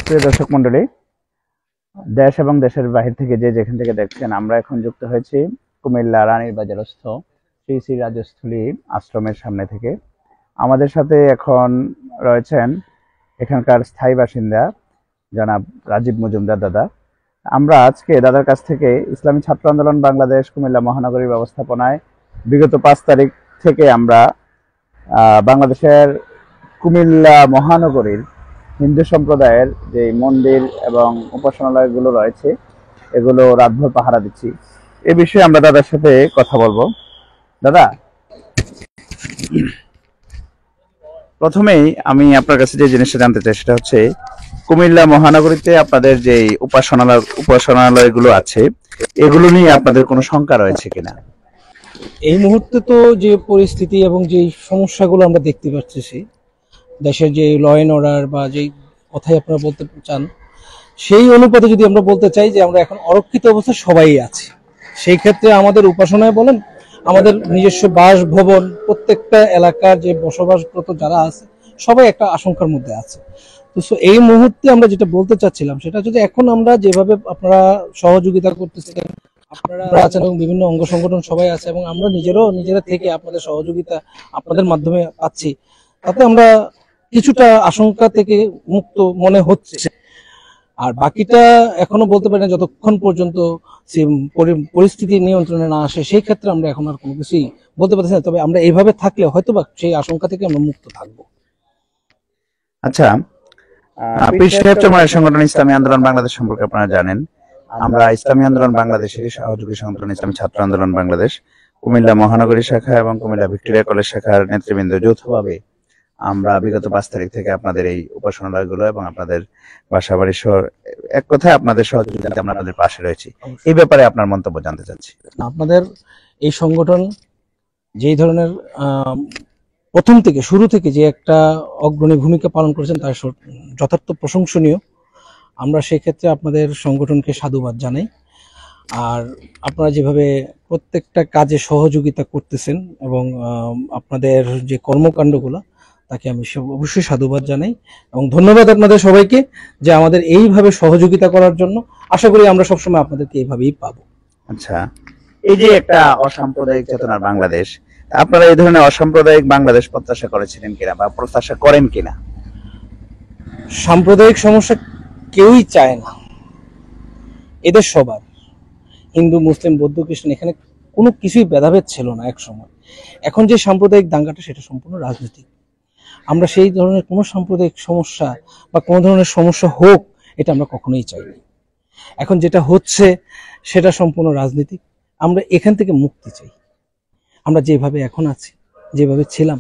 প্রিয় দর্শক মন্ডলী, দেশ এবং দেশের বাহির থেকে যে যেখান থেকে দেখছেন, আমরা এখন যুক্ত হয়েছি কুমিল্লা রানীর বাজারস্থ শ্রী শ্রী রাজস্থলী আশ্রমের সামনে থেকে। আমাদের সাথে এখন রয়েছেন এখানকার স্থায়ী বাসিন্দা জনাব রাজীব মজুমদার দাদা। আমরা আজকে দাদার কাছ থেকে ইসলামী ছাত্র আন্দোলন বাংলাদেশ কুমিল্লা মহানগরী ব্যবস্থাপনায় বিগত 5 তারিখ থেকে আমরা বাংলাদেশের কুমিল্লা মহানগরীর হিন্দু সম্প্রদায়ের যে মন্দির এবং উপাসনালয়গুলো রয়েছে এগুলো রাতভর পাহারা দিচ্ছি। এ বিষয়ে আমরা দাদার সাথে কথা বলবো। দাদা, প্রথমেই আমি আপনার কাছে যে জিনিসটা জানতে চাই সেটা হচ্ছে কুমিল্লা মহানগরীতে আপনাদের যে উপাসনালয়গুলো আছে এগুলো নিয়ে আপনাদের কোনো শঙ্কা রয়েছে কিনা? এই মুহূর্তে তো যে পরিস্থিতি এবং যে সমস্যাগুলো আমরা দেখতে পাচ্ছি, দেশের যে ল অ্যান্ড অর্ডার বা যেই কথাই আপনারা বলতে চান, সেই অনুপাতে যদি আমরা বলতে চাই যে আমরা এখন অরক্ষিত অবস্থায় সবাই আছি। সেই ক্ষেত্রে আমাদের উপাসনায় বলেন, আমাদের নিজস্ব বাসভবন, প্রত্যেকটা এলাকার যে বসবাসরত যারা আছে সবাই একটা আশঙ্কার মধ্যে আছে। তো এই মুহূর্তে আমরা যেটা বলতে চাচ্ছিলাম সেটা যদি এখন আমরা যেভাবে আপনারা সহযোগিতা করতেছেন, আপনারা আছেন এবং বিভিন্ন অঙ্গ সংগঠন সবাই আছে এবং আমরা নিজেরা থেকে আপনাদের সহযোগিতা আপনাদের মাধ্যমে পাচ্ছি, তাতে আমরা কিছুটা আশঙ্কা থেকে মুক্ত মনে হচ্ছে। আর বাকিটা এখনো বলতে পারি না যতক্ষণ পর্যন্ত পরিস্থিতি নিয়ন্ত্রণে না আসে। সেই ক্ষেত্রে আমরা এখন আর কোনো কিছুই বলতে পারছি না, তবে আমরা এইভাবে থাকলে হয়তোবা সেই আশঙ্কা থেকে আমরা মুক্ত থাকবো। আচ্ছা, সংগঠন ইসলামী আন্দোলন বাংলাদেশ সম্পর্কে আপনারা জানেন। আমরা ইসলামী আন্দোলন বাংলাদেশের সহযোগী সংগঠন ইসলামী ছাত্র আন্দোলন বাংলাদেশ কুমিল্লা মহানগরী শাখা এবং কুমিল্লা ভিক্টোরিয়া কলেজ শাখার নেতৃবৃন্দ যৌথভাবে আমরা বিগত 5 তারিখ থেকে আপনাদের এই উপাসনালয়গুলো এবং আপনাদের বাসাবাড়ি সহ এক কথায় আপনাদের সহযোগিতাতে আমরা আপনাদের পাশে রয়েছি। এই ব্যাপারে আপনার মন্তব্য জানতে চাচ্ছি। আপনাদের এই সংগঠন যেই ধরনের প্রথম থেকে শুরু থেকে যে একটা অগ্রণী ভূমিকা পালন করেছেন তার যথার্থ প্রশংসনীয়। আমরা সেক্ষেত্রে আপনাদের সংগঠনকে সাধুবাদ জানাই। আর আপনারা যেভাবে প্রত্যেকটা কাজে সহযোগিতা করতেছেন এবং আপনাদের যে কর্মকাণ্ডগুলো, তাকে আমি অবশ্যই সাধুবাদ জানাই এবং ধন্যবাদ আপনাদের সবাইকে যে আমাদের এইভাবে সহযোগিতা করার জন্য। আশা করি আমরা সবসময় আপনাদেরকে এইভাবেই পাবো। আচ্ছা, এই যে একটা অসাম্প্রদায়িক চেতনার বাংলাদেশ, আপনারা এই ধরনের অসাম্প্রদায়িক বাংলাদেশ প্রত্যাশা করেছিলেন কিনা বা প্রত্যাশা করেন কিনা? সাম্প্রদায়িক সমস্যা কেউই চায় না, এদের সবার হিন্দু মুসলিম বৌদ্ধ খ্রিস্টান এখানে কোনো কিছুই ভেদাভেদ ছিল না এক সময়। এখন যে সাম্প্রদায়িক দাঙ্গাটা সেটা সম্পূর্ণ রাজনীতি। আমরা সেই ধরনের কোনো সাম্প্রদায়িক সমস্যা বা কোনো ধরনের সমস্যা হোক এটা আমরা কখনোই চাই না। এখন যেটা হচ্ছে সেটা সম্পূর্ণ রাজনীতি। আমরা এখান থেকে মুক্তি চাই। আমরা যেভাবে এখন আছি, যেভাবে ছিলাম,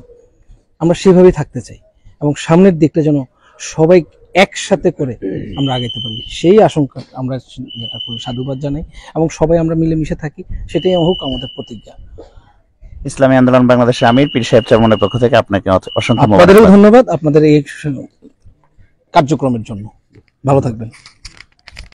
আমরা সেভাবেই থাকতে চাই এবং সামনের দিকটা যেন সবাই একসাথে করে আমরা আগাইতে পারি, সেই আশঙ্কা আমরা যেটা করি। সাধুবাদ জানাই এবং সবাই আমরা মিলেমিশে থাকি, সেটাই হোক আমাদের প্রতিজ্ঞা। ইসলামী আন্দোলন বাংলাদেশের আমির পীর সাহেব চরমনের পক্ষ থেকে আপনাকে অসংখ্য ধন্যবাদ আপনাদের এই কার্যক্রমের জন্য। ভালো থাকবেন।